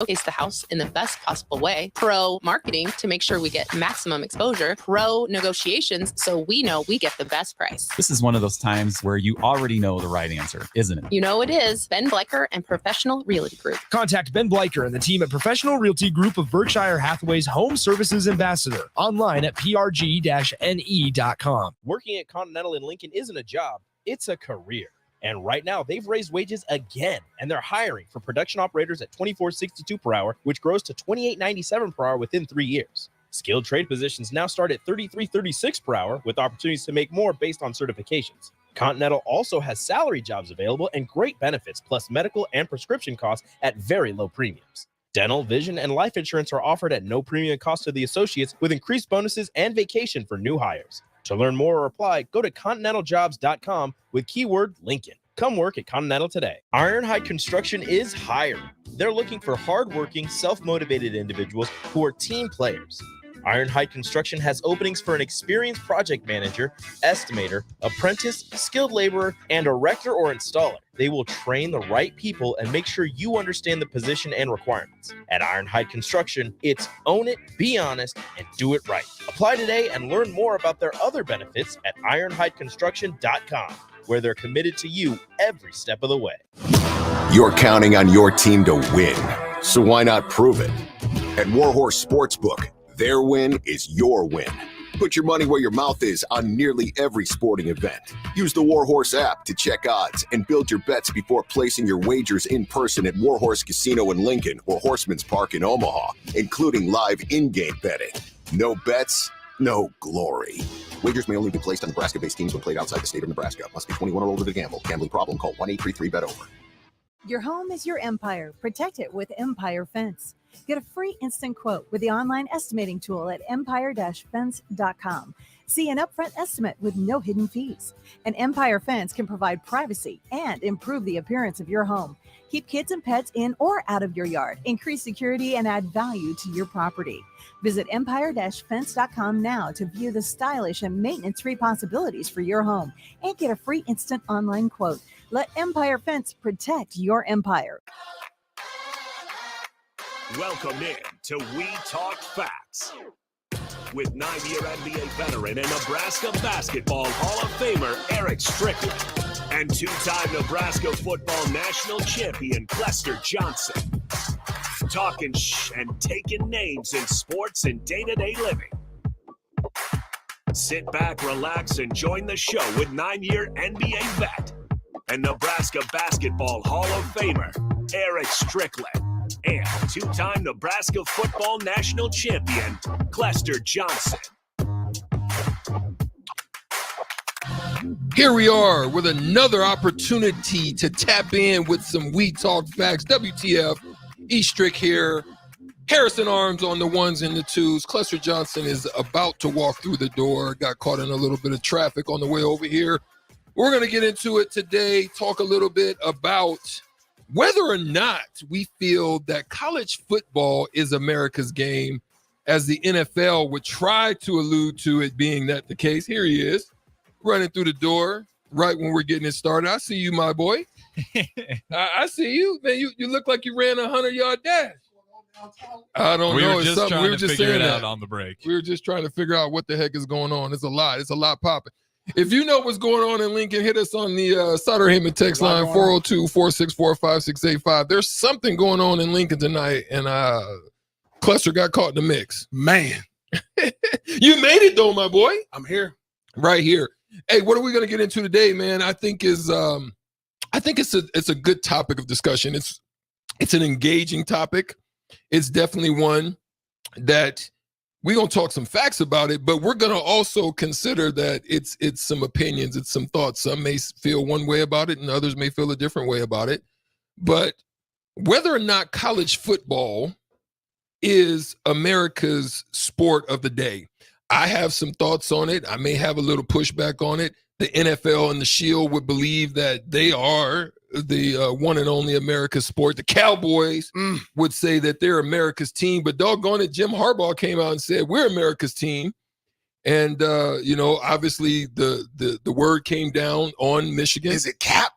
showcase the house in the best possible way, pro marketing to make sure we get maximum exposure, pro negotiations so we know we get the best price. This is one of those times where you already know the right answer, isn't it? You know it is. Ben Bleicher and Professional Realty Group. Contact Ben Bleicher and the team at Professional Realty Group of Berkshire Hathaway's Home Services Ambassador. Online at prg-ne.com. Working at Continental in Lincoln isn't a job, it's a career. And right now, they've raised wages again, and they're hiring for production operators at $24.62 per hour, which grows to $28.97 per hour within 3 years. Skilled trade positions now start at $33.36 per hour, with opportunities to make more based on certifications. Continental also has salary jobs available and great benefits, plus medical and prescription costs at very low premiums. Dental, vision, and life insurance are offered at no premium cost to the associates, with increased bonuses and vacation for new hires. To learn more or apply, go to continentaljobs.com with keyword Lincoln. Come work at Continental today. Ironhide Construction is hiring. They're looking for hardworking, self-motivated individuals who are team players. Ironhide Construction has openings for an experienced project manager, estimator, apprentice, skilled laborer, and erector or installer. They will train the right people and make sure you understand the position and requirements. At Ironhide Construction, it's own it, be honest, and do it right. Apply today and learn more about their other benefits at ironhideconstruction.com, where they're committed to you every step of the way. You're counting on your team to win, so why not prove it? At Warhorse Sportsbook, their win is your win. Put your money where your mouth is on nearly every sporting event. Use the Warhorse app to check odds and build your bets before placing your wagers in person at Warhorse Casino in Lincoln or Horseman's Park in Omaha, including live in-game betting. No bets, no glory. Wagers may only be placed on Nebraska-based teams when played outside the state of Nebraska. Must be 21 or older to gamble. Gambling problem? Call 1-833-BET-OVER. Your home is your empire. Protect it with Empire Fence. Get a free instant quote with the online estimating tool at empire-fence.com. See an upfront estimate with no hidden fees. An Empire Fence can provide privacy and improve the appearance of your home. Keep kids and pets in or out of your yard. Increase security and add value to your property. Visit empire-fence.com now to view the stylish and maintenance-free possibilities for your home and get a free instant online quote. Let Empire Fence protect your empire. Welcome in to We Talk Facts with 9-year NBA veteran and Nebraska Basketball Hall of Famer Eric Strickland and two-time Nebraska Football National Champion Clester Johnson. Talking and taking names in sports and day-to-day living. Sit back, relax, and join the show with 9-year NBA vet and Nebraska Basketball Hall of Famer Eric Strickland. And two-time Nebraska Football National Champion, Clester Johnson. Here we are with another opportunity to tap in with some We Talk Facts. WTF, E-Strick here. Harrison Arms on the ones and the twos. Clester Johnson is about to walk through the door. Got caught in a little bit of traffic on the way over here. We're going to get into it today, talk a little bit about whether or not we feel that college football is America's game, as the NFL would try to allude to it being that the case. Here he is, running through the door right when we're getting it started. I see you, my boy. I see you. Man, you look like you ran a 100-yard dash. I don't know. Were just trying to figure it out on the break. We were just trying to figure out what the heck is going on. It's a lot. It's a lot popping. If you know what's going on in Lincoln, hit us on the Sutter-Heyman text line, 402-464-5685. There's something going on in Lincoln tonight, and Clester got caught in the mix. Man. You made it, though, my boy. I'm here. Right here. Hey, what are we going to get into today, man? I think it's a good topic of discussion. It's an engaging topic. It's definitely one that we're going to talk some facts about it, but we're going to also consider that it's some opinions, it's some thoughts. Some may feel one way about it and others may feel a different way about it. But whether or not college football is America's sport of the day, I have some thoughts on it. I may have a little pushback on it. The NFL and the Shield would believe that they are the one and only America's sport. The Cowboys would say that they're America's team, but doggone it, Jim Harbaugh came out and said we're America's team. And obviously the word came down on Michigan. Is it cap?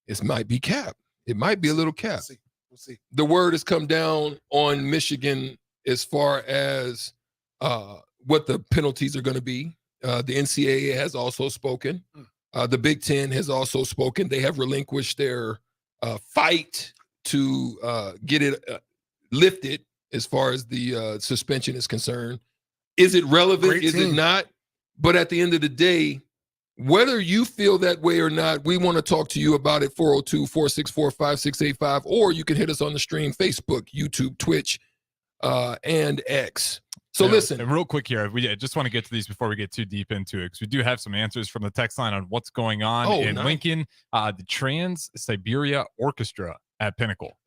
It might be cap. It might be a little cap. We'll see. The word has come down on Michigan as far as what the penalties are going to be. The NCAA has also spoken. The Big Ten has also spoken. They have relinquished their fight to get it lifted as far as the suspension is concerned. Is it relevant? Great Is team. it not? But at the end of the day, whether you feel that way or not, we want to talk to you about it, 402-464-5685, or you can hit us on the stream, Facebook, YouTube, Twitch, and X. So listen. And real quick here, I just want to get to these before we get too deep into it, because we do have some answers from the text line on what's going on in Lincoln, the Trans-Siberia Orchestra at Pinnacle.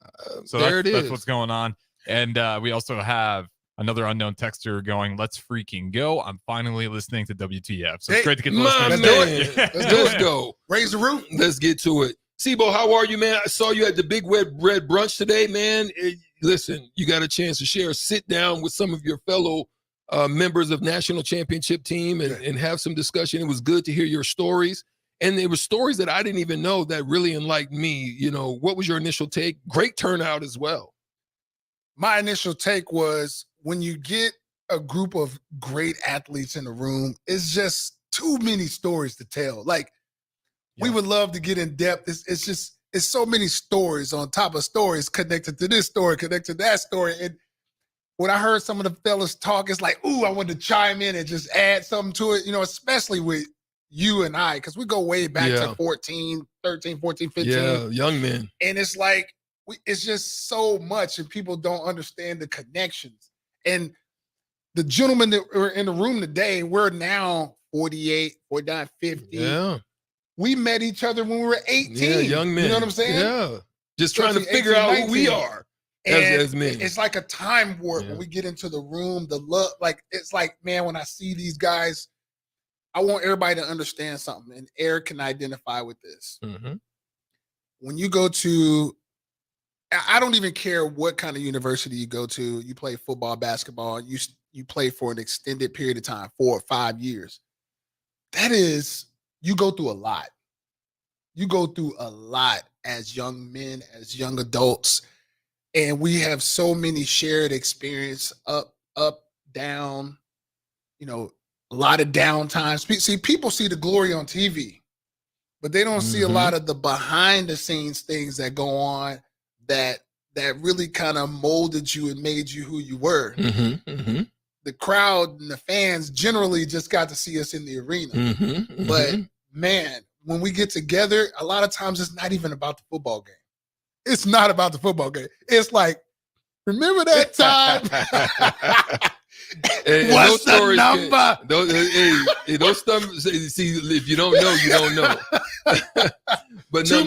So that's what's going on. And we also have another unknown texter going, let's freaking go. I'm finally listening to WTF. So it's great to get the listeners. Let's go. Raise the roof. Let's get to it. Sibo, how are you, man? I saw you at the Big Red Brunch today, man. Listen, you got a chance to share. Sit down with some of your fellow members of national championship team and have some discussion. It was good to hear your stories. And there were stories that I didn't even know that really enlightened me. You know, what was your initial take? Great turnout as well. My initial take was, when you get a group of great athletes in the room, it's just too many stories to tell. Like, we would love to get in depth. It's so many stories on top of stories connected to this story, connected to that story. And when I heard some of the fellas talk, it's like, ooh, I wanted to chime in and just add something to it, you know, especially with you and I, because we go way back to 13, 14, 15. Yeah, young men. And it's like, it's just so much, and people don't understand the connections. And the gentlemen that were in the room today, we're now 48, 49, 50. Yeah. We met each other when we were 18. Yeah, young men. You know what I'm saying? Yeah. Just trying to figure out who we are as men. It's like a time warp when we get into the room, the look. Like, it's like, man, when I see these guys, I want everybody to understand something. And Eric can identify with this. Mm-hmm. When you go to, I don't even care what kind of university you go to. You play football, basketball, you play for an extended period of time, 4 or 5 years. That is, you go through a lot. You go through a lot as young men, as young adults. And we have so many shared experience, up, down, you know, a lot of down times. See, people see the glory on TV, but they don't see a lot of the behind the scenes things that go on that really kind of molded you and made you who you were. The crowd and the fans generally just got to see us in the arena. But man, when we get together, a lot of times it's not even about the football game. It's not about the football game. It's like, remember that time? What's the number? Those numbers, see, if you don't know, you don't know. But too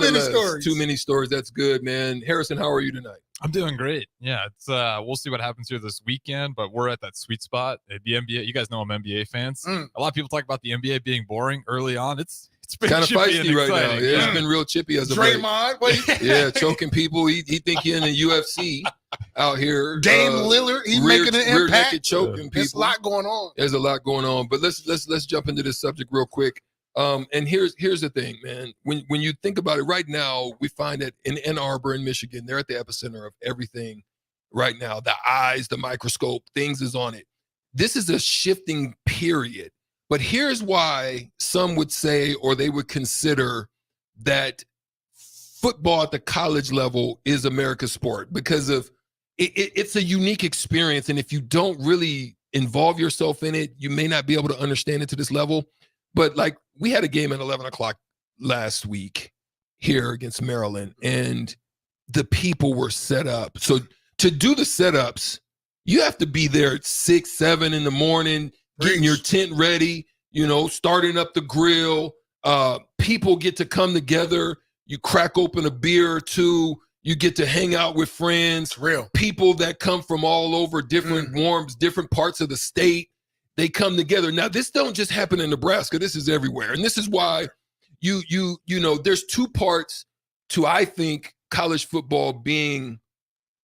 many stories. That's good, man. Harrison, how are you tonight? I'm doing great. Yeah, it's we'll see what happens here this weekend, but we're at that sweet spot. The NBA, you guys know I'm NBA fans. A lot of people talk about the NBA being boring early on. It's been kind of feisty right now. Yeah, it's been real chippy as of late. Draymond, yeah, choking people. He think he in the UFC out here. Dame Lillard, he's making an rear impact. Naked choking people. There's a lot going on. There's a lot going on. But let's jump into this subject real quick. And here's the thing, man. When you think about it right now, we find that in Ann Arbor in Michigan, they're at the epicenter of everything right now. The eyes, the microscope, things is on it. This is a shifting period. But here's why some would say, or they would consider, that football at the college level is America's sport, because of it's a unique experience. And if you don't really involve yourself in it, you may not be able to understand it to this level. But like, we had a game at 11 o'clock last week here against Maryland, and the people were set up. So to do the setups, you have to be there at 6, 7 in the morning, getting your tent ready, you know, starting up the grill. People get to come together. You crack open a beer or two. You get to hang out with friends. Real people that come from all over different warms, different parts of the state. They come together. Now, this don't just happen in Nebraska. This is everywhere. And this is why you know, there's two parts to, I think, college football being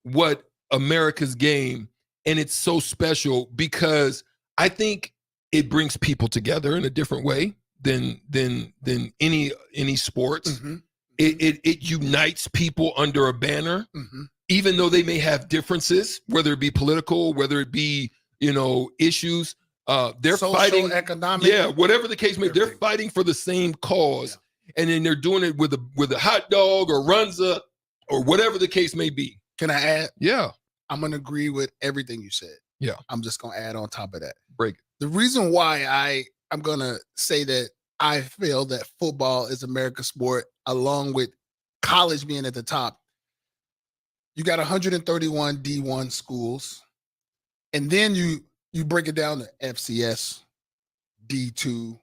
what America's game. And it's so special because I think it brings people together in a different way than any sports. It unites people under a banner. even though they may have differences, whether it be political, whether it be, issues, they're social, fighting economic. Yeah, whatever the case may be, they're fighting for the same cause. Yeah. And then they're doing it with a hot dog or runza or whatever the case may be. Can I add? Yeah. I'm going to agree with everything you said. Yeah. I'm just going to add on top of that. Break it. The reason why I'm going to say that I feel that football is America's sport, along with college being at the top. You got 131 D1 schools, and then you break it down to FCS, D2,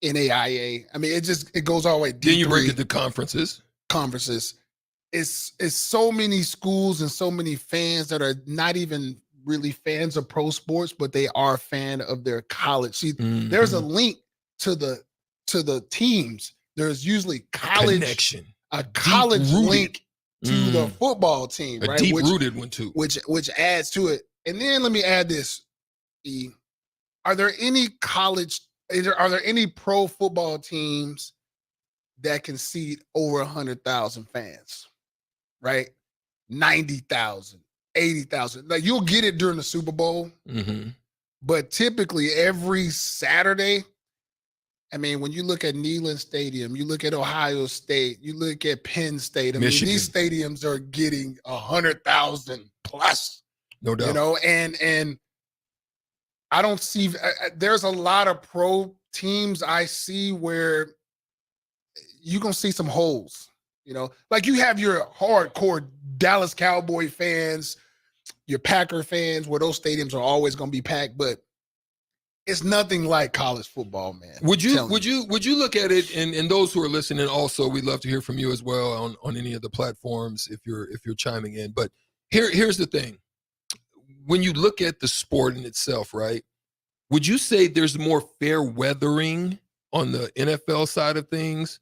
NAIA. I mean, it goes all the way. D3, then you break it to conferences. It's so many schools and so many fans that are not even really fans of pro sports, but they are a fan of their college. See, there's a link to the teams. There's usually college connection, a college link to the football team, a right? deep-rooted one too, which adds to it. And then let me add this: are there any pro football teams that can seat over 100,000 fans? Right, 90,000, 80,000. Like you'll get it during the Super Bowl, but typically every Saturday. I mean, when you look at Neyland Stadium, you look at Ohio State, you look at Penn State. I mean, these stadiums are getting 100,000 plus. No doubt. And I don't see. There's a lot of pro teams I see where you're gonna see some holes. Like you have your hardcore Dallas Cowboy fans, your Packer fans, where those stadiums are always gonna be packed, but it's nothing like college football, man. Would you look at it, and those who are listening also, we'd love to hear from you as well on any of the platforms if you're chiming in. But here's the thing. When you look at the sport in itself, right? Would you say there's more fair weathering on the NFL side of things?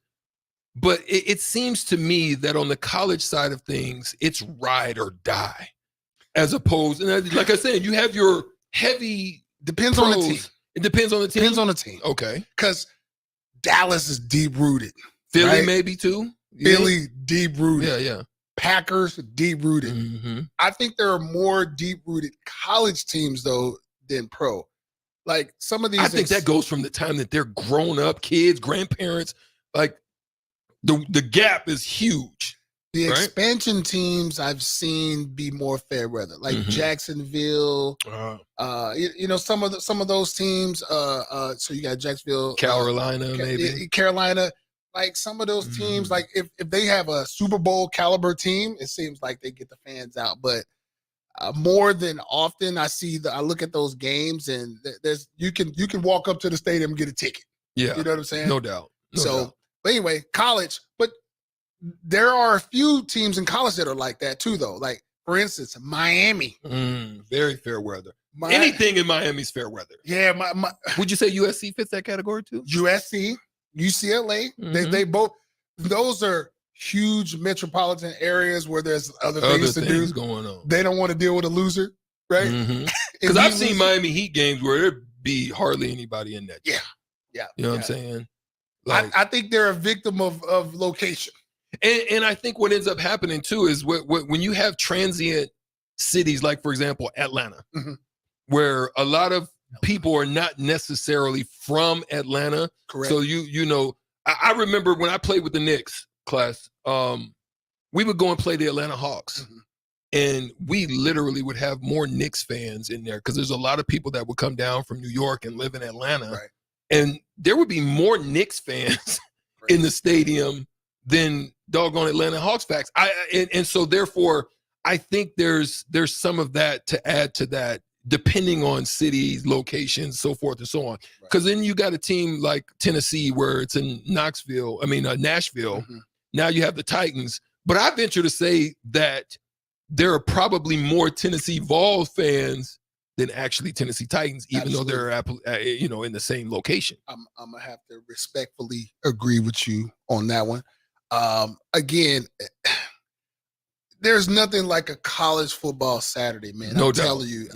But it seems to me that on the college side of things, it's ride or die, as opposed, and like I said, you have your heavy depends pros. On the team. It depends on the team. Depends on the team. Okay, because Dallas is deep rooted. Philly right? maybe too. Philly deep rooted. Yeah. Packers deep rooted. I think there are more deep rooted college teams though than pro. Like some of these, I think that goes from the time that they're grown up, kids, grandparents, like. The gap is huge. The expansion teams I've seen be more fair weather, like Jacksonville. Some of those teams. So you got Jacksonville, Carolina, maybe Carolina. Like some of those teams, like if they have a Super Bowl caliber team, it seems like they get the fans out. But more than often, I look at those games, and you can walk up to the stadium and get a ticket. Yeah, you know what I'm saying? No doubt. No doubt. But anyway, college, but there are a few teams in college that are like that too, though. Like, for instance, Miami. Very fair weather. Anything in Miami's fair weather. Yeah. Would you say USC fits that category too? USC, UCLA, they both, those are huge metropolitan areas where there's other things to do. Going on. They don't want to deal with a loser, right? Because I've seen Miami Heat games where there'd be hardly anybody in that. Yeah. You know what I'm saying? Like, I think they're a victim of location. And I think what ends up happening too is when you have transient cities, like for example, Atlanta, where a lot of people are not necessarily from Atlanta. Correct. So I remember when I played with the Knicks class, we would go and play the Atlanta Hawks. And we literally would have more Knicks fans in there because there's a lot of people that would come down from New York and live in Atlanta. Right. And there would be more Knicks fans in the stadium than doggone Atlanta Hawks fans. And so therefore, I think there's some of that to add to that, depending on cities, locations, so forth and so on. Because then you got a team like Tennessee where it's in Nashville. Now you have the Titans. But I venture to say that there are probably more Tennessee Vols fans than actually Tennessee Titans, even though they're in the same location. I'm gonna have to respectfully agree with you on that one. Again, there's nothing like a college football Saturday, man. I'm telling you.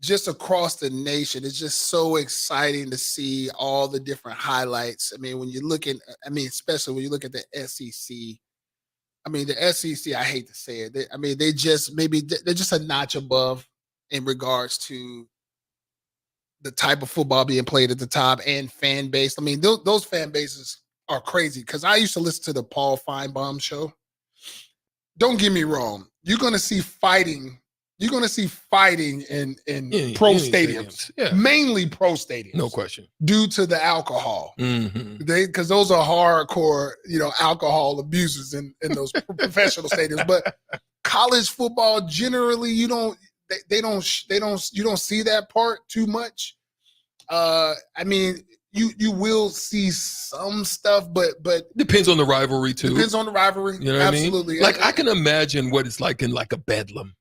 Just across the nation, it's just so exciting to see all the different highlights. I mean, especially when you look at the SEC, I mean, the SEC, I hate to say it. They're just a notch above in regards to the type of football being played at the top and fan base. I mean, those fan bases are crazy because I used to listen to the Paul Feinbaum show. Don't get me wrong. You're going to see fighting. You're going to see fighting in pro stadiums, mainly pro stadiums. No question. Due to the alcohol. Mm-hmm. Because those are hardcore, alcohol abusers in those professional stadiums. But college football, generally, you don't see that part too much. I mean, you will see some stuff, but depends on the rivalry too. Depends on the rivalry. You know what absolutely. I mean? Like I can imagine what it's like in like a bedlam.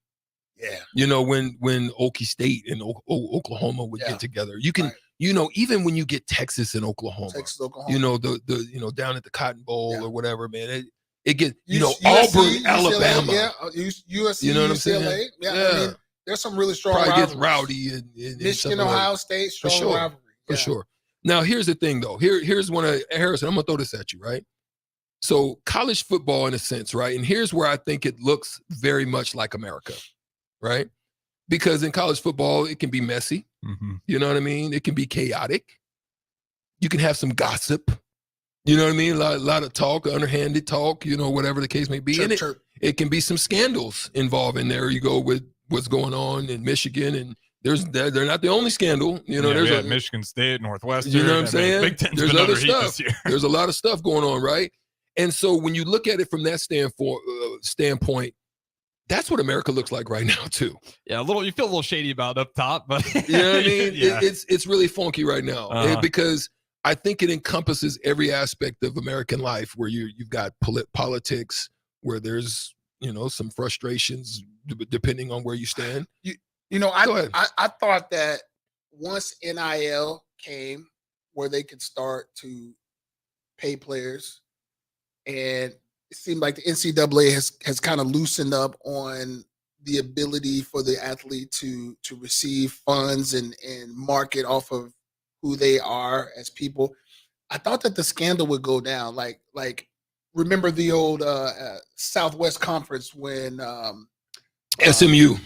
Yeah. When Okie State and Oklahoma would get together, you can, even when you get Texas and Oklahoma, the down at the Cotton Bowl or whatever, man, it gets, USC, Auburn, Alabama, USC, you know what I'm UCLA, saying? Yeah. I mean, there's some really strong probably rivalries. Gets rowdy in Michigan, Ohio State, strong rivalry. For sure. Now, here's the thing, though. Here's one of Harrison. I'm gonna throw this at you, right? So, college football, in a sense, right? And here's where I think it looks very much like America, right? Because in college football, it can be messy. Mm-hmm. You know what I mean? It can be chaotic. You can have some gossip. You know what I mean? A lot of talk, underhanded talk. Whatever the case may be. And it can be some scandals involved in there. You go with what's going on in Michigan and. They're not the only scandal, There's Michigan State, Northwestern. You know what I'm saying? Big Ten's there's been other under heat stuff. this year. There's a lot of stuff going on, right? And so when you look at it from that standpoint, that's what America looks like right now too. Yeah, you feel a little shady about up top, but you know what I mean? Yeah. It's really funky right now because I think it encompasses every aspect of American life where you've got politics, where there's some frustrations depending on where you stand. I thought that once NIL came where they could start to pay players, and it seemed like the NCAA has kind of loosened up on the ability for the athlete to receive funds and market off of who they are as people. I thought that the scandal would go down. Like remember the old Southwest Conference when SMU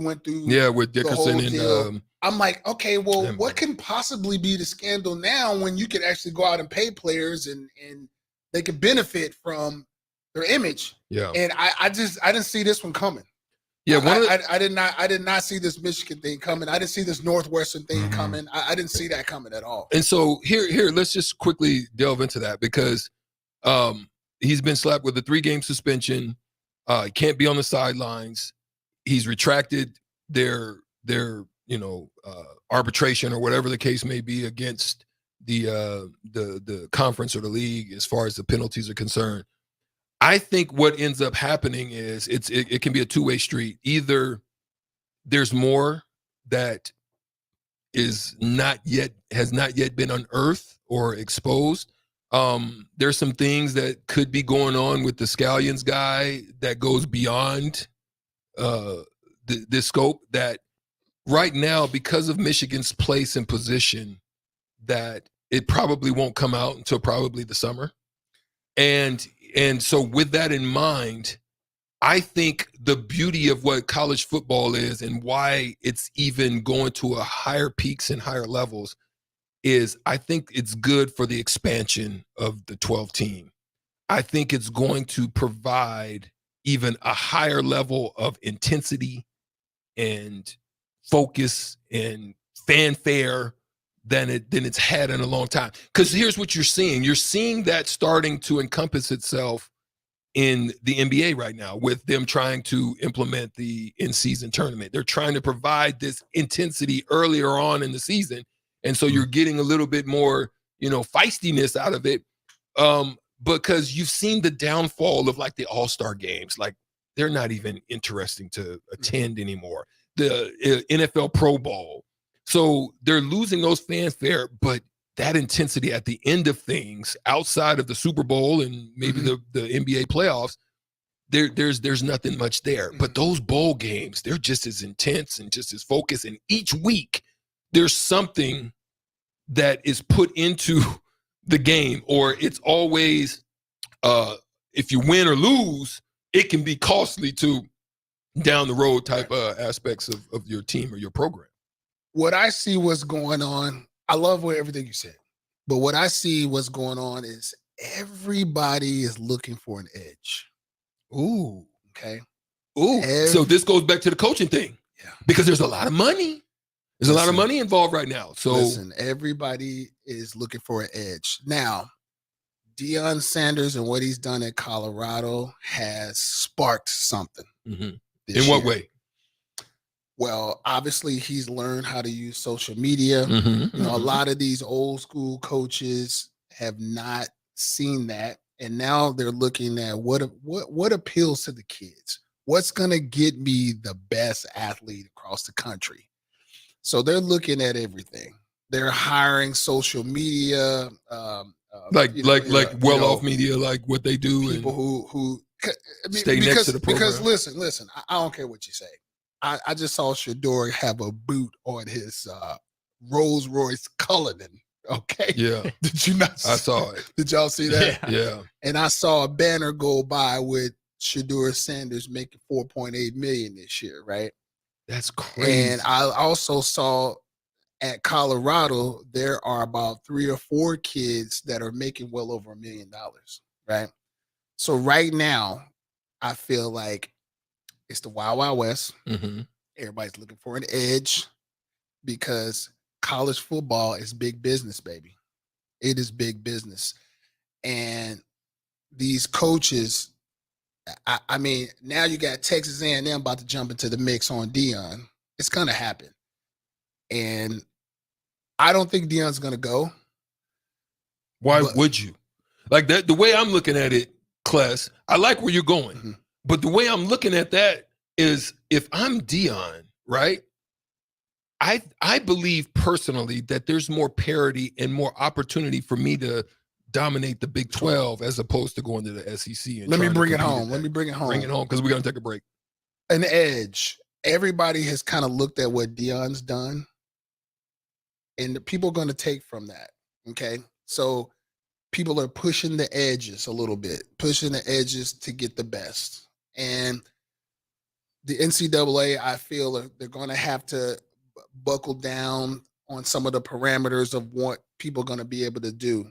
went through with Dickerson and I'm like, okay, well, what can possibly be the scandal now when you can actually go out and pay players and they can benefit from their image? Yeah. And I didn't see this one coming. Yeah, I did not see this Michigan thing coming. I didn't see this Northwestern thing coming. I didn't see that coming at all. And so here, let's just quickly delve into that because he's been slapped with a 3-game suspension. He can't be on the sidelines. He's retracted their arbitration or whatever the case may be against the conference or the league as far as the penalties are concerned. I think what ends up happening is it can be a two-way street. Either there's more that has not yet been unearthed or exposed. There's some things that could be going on with the Scallions guy that goes beyond the scope that right now, because of Michigan's place and position, that it probably won't come out until probably the summer. And so with that in mind, I think the beauty of what college football is and why it's even going to a higher peaks and higher levels is I think it's good for the expansion of the 12 team. I think it's going to provide even a higher level of intensity and focus and fanfare than it's had in a long time. Because here's what you're seeing. You're seeing that starting to encompass itself in the NBA right now with them trying to implement the in-season tournament. They're trying to provide this intensity earlier on in the season. And so you're getting a little bit more, feistiness out of it because you've seen the downfall of like the all-star games. Like they're not even interesting to attend anymore. The NFL Pro Bowl. So they're losing those fanfare, but that intensity at the end of things outside of the Super Bowl and maybe the NBA playoffs, there's nothing much there. But those bowl games, they're just as intense and just as focused. And each week there's something that is put into the game, or it's always if you win or lose, it can be costly to down the road type aspects of your team or your program. What I see what's going on, I love everything you said, but what I see what's going on is everybody is looking for an edge. Ooh. Okay. Ooh. So this goes back to the coaching thing. Yeah. Because there's a lot of money. There's a lot of money involved right now. So listen, everybody is looking for an edge. Now, Deion Sanders and what he's done at Colorado has sparked something. Mm-hmm. In what way? Well, obviously, he's learned how to use social media. Mm-hmm. You know, a lot of these old school coaches have not seen that, and now they're looking at what appeals to the kids. What's going to get me the best athlete across the country? So they're looking at everything. They're hiring social media, well-off media, like what they do, people who stay next to the program. Because listen, I don't care what you say. I just saw Shador have a boot on his Rolls Royce Cullinan. Okay. Yeah. Did you not? I saw it. Did y'all see that? Yeah. And I saw a banner go by with Shador Sanders making $4.8 million this year, right? That's crazy. And I also saw at Colorado there are about 3 or 4 kids that are making well over $1 million, right? So right now, I feel like it's the Wild Wild West. Mm-hmm. Everybody's looking for an edge because college football is big business, baby. It is big business. And these coaches, I mean, now you got Texas A&M about to jump into the mix on Deion. It's going to happen. And I don't think Deion's going to go. Why would you? Like that, the way I'm looking at it, Kless, I like where you're going. Mm-hmm. But the way I'm looking at that is if I'm Deion, right? I believe personally that there's more parity and more opportunity for me to dominate the Big 12 as opposed to going to the SEC. And Let me bring it home Bring it home because we're going to take a break. An edge. Everybody has kind of looked at what Deion's done, and the people are going to take from that. Okay. So people are pushing the edges a little bit, pushing the edges to get the best. And the NCAA, I feel they're going to have to buckle down on some of the parameters of what people are going to be able to do.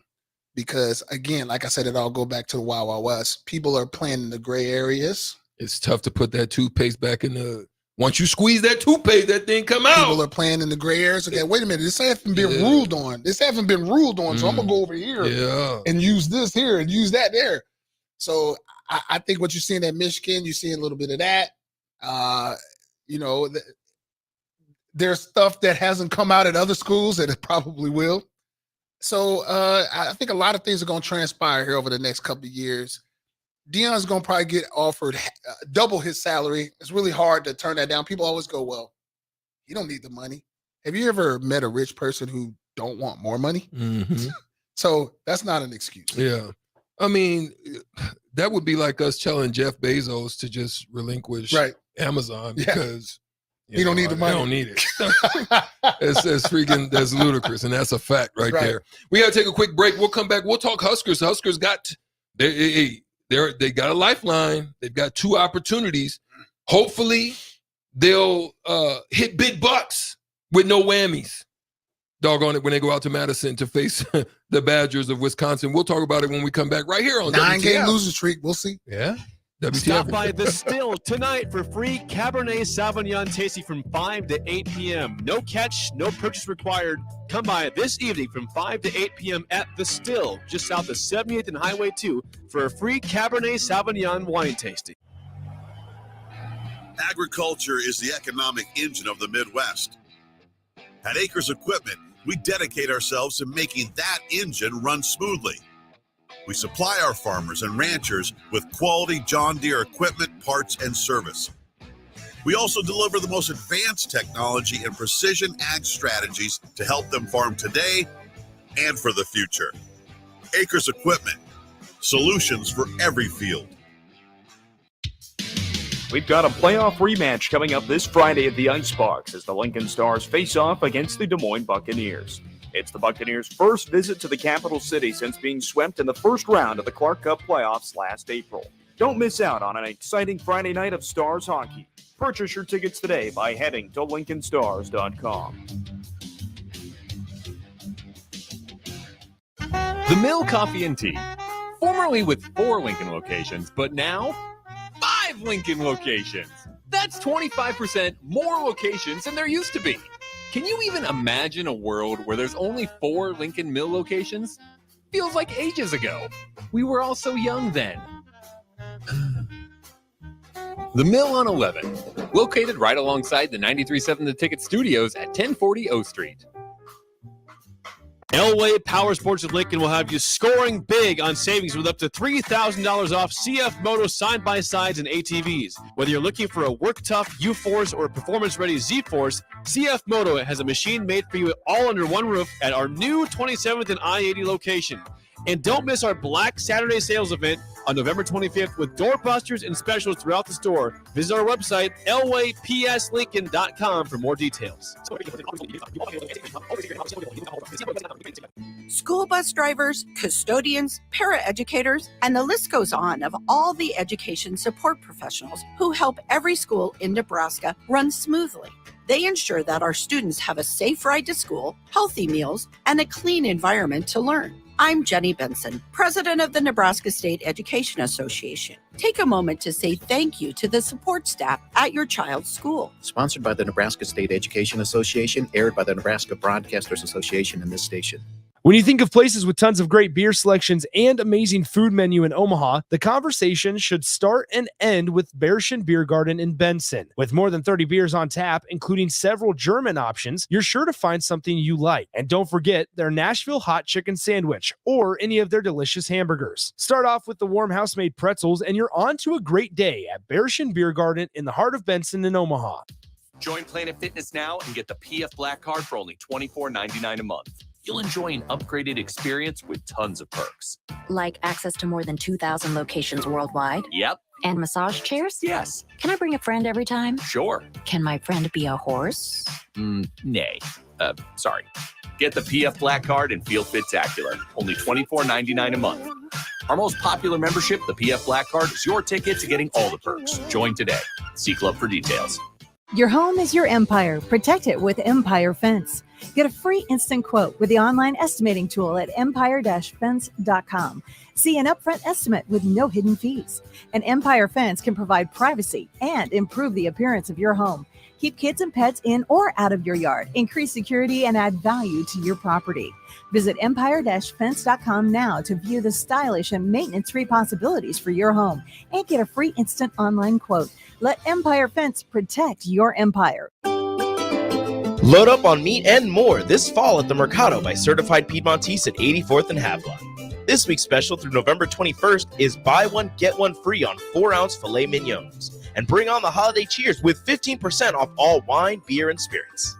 Because, again, like I said, it all go back to the Wild Wild West. People are playing in the gray areas. It's tough to put that toothpaste back in the – once you squeeze that toothpaste, that thing come out. People are playing in the gray areas. Okay, wait a minute. This haven't been ruled on. So I'm going to go over here and use this here and use that there. So I think what you're seeing at Michigan, you're seeing a little bit of that. There's stuff that hasn't come out at other schools that it probably will. So I think a lot of things are going to transpire here over the next couple of years. Deion's going to probably get offered double his salary. It's really hard to turn that down. People always go, well, you don't need the money. Have you ever met a rich person who don't want more money? Mm-hmm. So that's not an excuse. Yeah. I mean, that would be like us telling Jeff Bezos to just relinquish Amazon because he don't need the money. He don't need it. That's ludicrous, and that's a fact right there. We got to take a quick break. We'll come back. We'll talk Huskers. Huskers they got a lifeline. They've got 2 opportunities. Hopefully, they'll hit big bucks with no whammies. Doggone it, when they go out to Madison to face the Badgers of Wisconsin. We'll talk about it when we come back right here on 9-game losing streak. We'll see. Yeah. WTF. Stop by The Still tonight for free Cabernet Sauvignon tasting from 5 to 8 p.m. No catch, no purchase required. Come by this evening from 5 to 8 p.m. at The Still, just south of 78th and Highway 2, for a free Cabernet Sauvignon wine tasting. Agriculture is the economic engine of the Midwest. At Acres Equipment, we dedicate ourselves to making that engine run smoothly. We supply our farmers and ranchers with quality John Deere equipment, parts, and service. We also deliver the most advanced technology and precision ag strategies to help them farm today and for the future. Acres Equipment, solutions for every field. We've got a playoff rematch coming up this Friday at the Icebox as the Lincoln Stars face off against the Des Moines Buccaneers. It's the Buccaneers' first visit to the capital city since being swept in the first round of the Clark Cup playoffs last April. Don't miss out on an exciting Friday night of Stars hockey. Purchase your tickets today by heading to LincolnStars.com. The Mill Coffee and Tea, formerly with 4 Lincoln locations, but now 5 Lincoln locations. That's 25% more locations than there used to be. Can you even imagine a world where there's only 4 Lincoln Mill locations? Feels like ages ago. We were all so young then. The Mill on 11, located right alongside the 93.7 The Ticket Studios at 1040 O Street. Elway Power Sports of Lincoln will have you scoring big on savings with up to $3,000 off CF Moto side-by-sides and ATVs. Whether you're looking for a work-tough U-Force or a performance-ready Z-Force, CF Moto has a machine made for you all under one roof at our new 27th and I-80 location. And don't miss our Black Saturday sales event on November 25th with doorbusters and specials throughout the store. Visit our website, elwaypslincoln.com for more details. School bus drivers, custodians, paraeducators, and the list goes on of all the education support professionals who help every school in Nebraska run smoothly. They ensure that our students have a safe ride to school, healthy meals, and a clean environment to learn. I'm Jenny Benson, president of the Nebraska State Education Association. Take a moment to say thank you to the support staff at your child's school. Sponsored by the Nebraska State Education Association, aired by the Nebraska Broadcasters Association and this station. When you think of places with tons of great beer selections and amazing food menu in Omaha, the conversation should start and end with Bärischen Beer Garden in Benson. With more than 30 beers on tap, including several German options, you're sure to find something you like. And don't forget their Nashville hot chicken sandwich or any of their delicious hamburgers. Start off with the warm house-made pretzels and you're on to a great day at Bärischen Beer Garden in the heart of Benson in Omaha. Join Planet Fitness now and get the PF Black Card for only $24.99 a month. You'll enjoy an upgraded experience with tons of perks. Like access to more than 2,000 locations worldwide? Yep. And massage chairs? Yes. Can I bring a friend every time? Sure. Can my friend be a horse? Nay. Sorry. Get the PF Black Card and feel fit-tacular. Only $24.99 a month. Our most popular membership, the PF Black Card, is your ticket to getting all the perks. Join today. See Club for details. Your home is your empire. Protect it with Empire Fence. Get a free instant quote with the online estimating tool at empire-fence.com. See an upfront estimate with no hidden fees. An Empire Fence can provide privacy and improve the appearance of your home. Keep kids and pets in or out of your yard. Increase security and add value to your property. Visit empire-fence.com now to view the stylish and maintenance-free possibilities for your home and get a free instant online quote. Let Empire Fence protect your empire. Load up on meat and more this fall at the Mercado by Certified Piedmontese at 84th and 𝐓alk. This week's special through November 21st is buy one, get one free on 4-ounce filet mignons. And bring on the holiday cheers with 15% off all wine, beer, and spirits.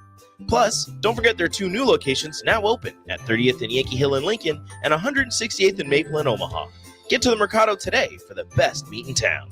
Plus, don't forget their 2 new locations now open at 30th and Yankee Hill in Lincoln and 168th and Maple in Omaha. Get to the Mercado today for the best meat in town.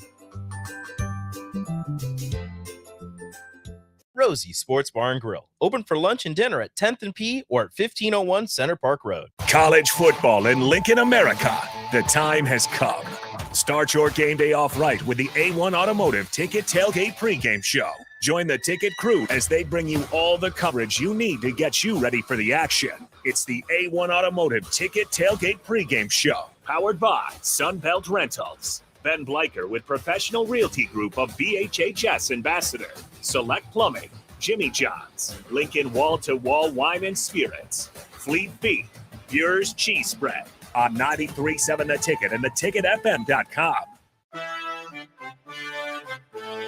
Rosie's Sports Bar and Grill, open for lunch and dinner at 10th and P or at 1501 Center Park Road. College football in Lincoln, America. The time has come. Start your game day off right with the A1 Automotive Ticket Tailgate pregame show. Join the ticket crew as they bring you all the coverage you need to get you ready for the action. It's the A1 Automotive Ticket Tailgate pregame show, powered by Sunbelt Rentals. Ben Bleicher with Professional Realty Group of BHHS Ambassador, Select Plumbing, Jimmy John's, Lincoln Wall to Wall Wine and Spirits, Fleet Beef, Bure's Cheese Spread on 93.7 The Ticket and theticketfm.com.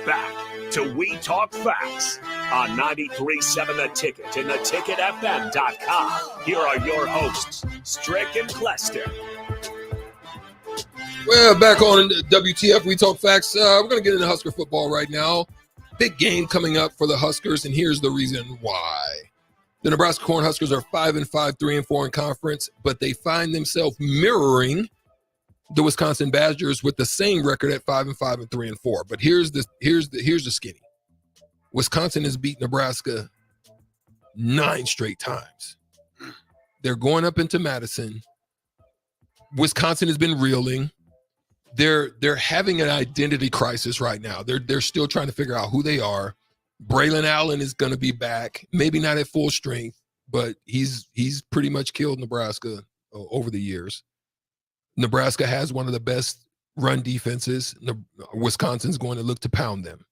Back to We Talk Facts on 93.7 The Ticket and theticketfm.com. Here are your hosts, Strick and Clester. Well, back on WTF, We Talk Facts. We're going to get into Husker football right now. Big game coming up for the Huskers, and here's the reason why. The Nebraska Cornhuskers are 5-5, 3-4 in conference, but they find themselves mirroring the Wisconsin Badgers with the same record at 5-5 and 3-4. But here's the skinny. Wisconsin has beat Nebraska 9 straight times. They're going up into Madison. Wisconsin has been reeling. They're having an identity crisis right now. They're still trying to figure out who they are. Braylon Allen is going to be back, maybe not at full strength, but he's pretty much killed Nebraska over the years. Nebraska has one of the best run defenses. Wisconsin's going to look to pound them.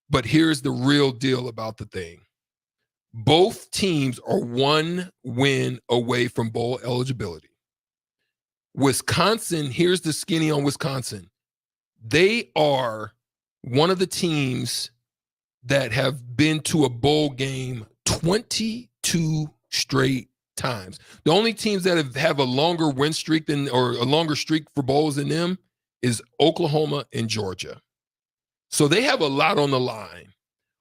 But here's the real deal about the thing. Both teams are 1 win away from bowl eligibility. Wisconsin, here's the skinny on Wisconsin. They are one of the teams that have been to a bowl game 22 straight times. The only teams that have a longer win streak or a longer streak for bowls than them is Oklahoma and Georgia. So they have a lot on the line.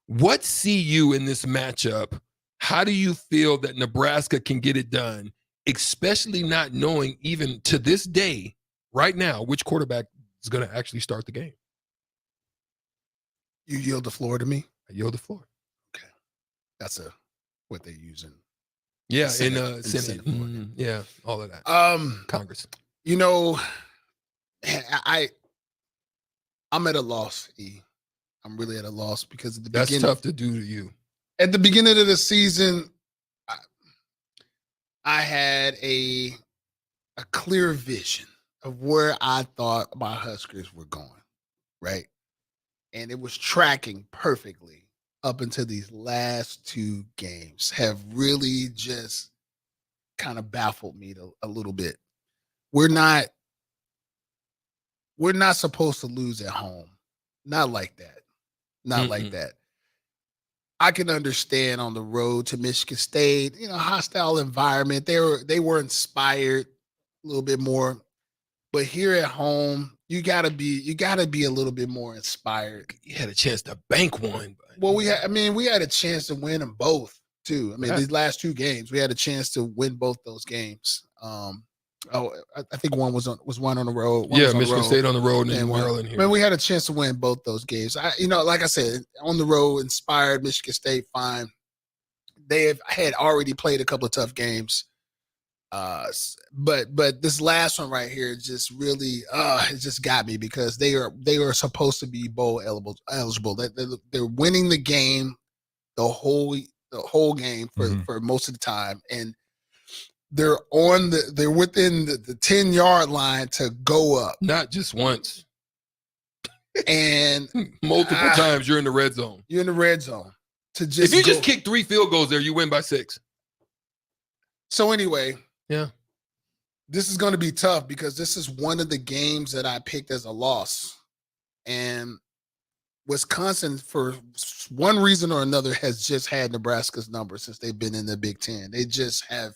What see you in this matchup? How do you feel that Nebraska can get it done, especially not knowing even to this day, right now, which quarterback is going to actually start the game? You yield the floor to me? I yield the floor. Okay. That's what they're using. Yeah, Senate. Senate. Yeah, all of that. Congress. You know, I'm at a loss, E. I'm really at a loss because at the That's beginning, tough to do to you. At the beginning of the season, I had a clear vision of where I thought my Huskers were going, right? And it was tracking perfectly up until these last 2 games have really just kind of baffled me a little bit. We're not supposed to lose at home. Not like that. Not like that. I can understand on the road to Michigan State, hostile environment. They were inspired a little bit more. But here at home, you gotta be a little bit more inspired. You had a chance to bank one. Well, we had a chance to win them both too. These last 2 games, we had a chance to win both those games. I think one was one on the road. Michigan State on the road and Maryland here. We had a chance to win both those games. Like I said, on the road, inspired. Michigan State, fine. They had already played a couple of tough games. But this last one right here just really it just got me because they are supposed to be bowl eligible. They're winning the game, the whole game for most of the time, and they're within the 10-yard line to go up. Not just once. And multiple times you're in the red zone. You're in the red zone. If you just kick 3 field goals there, you win by 6. So anyway, yeah, this is going to be tough because this is one of the games that I picked as a loss. And Wisconsin, for one reason or another, has just had Nebraska's number since they've been in the Big Ten. They just have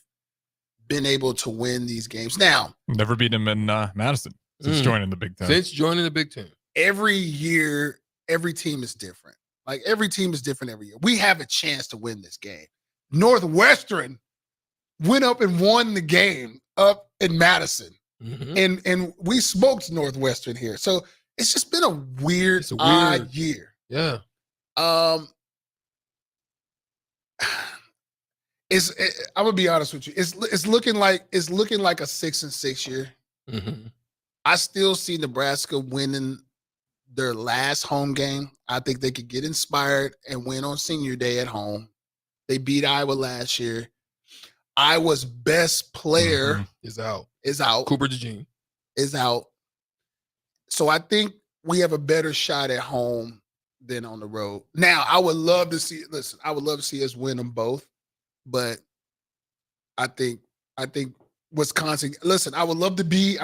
been able to win these games. Now, never beat them in Madison since joining the Big Ten. Since joining the Big Ten. Every year, every team is different. Like, every team is different every year. We have a chance to win this game. Northwestern went up and won the game up in Madison. And we smoked Northwestern here. So it's just been a weird, odd year. Yeah. I'm gonna be honest with you. It's looking like a 6-6 year. I still see Nebraska winning their last home game. I think they could get inspired and win on Senior Day at home. They beat Iowa last year. Iowa's best player is out. Cooper DeJean is out. So I think we have a better shot at home than on the road. Now, I would love to see us win them both, but I think Wisconsin. Listen, I would love to be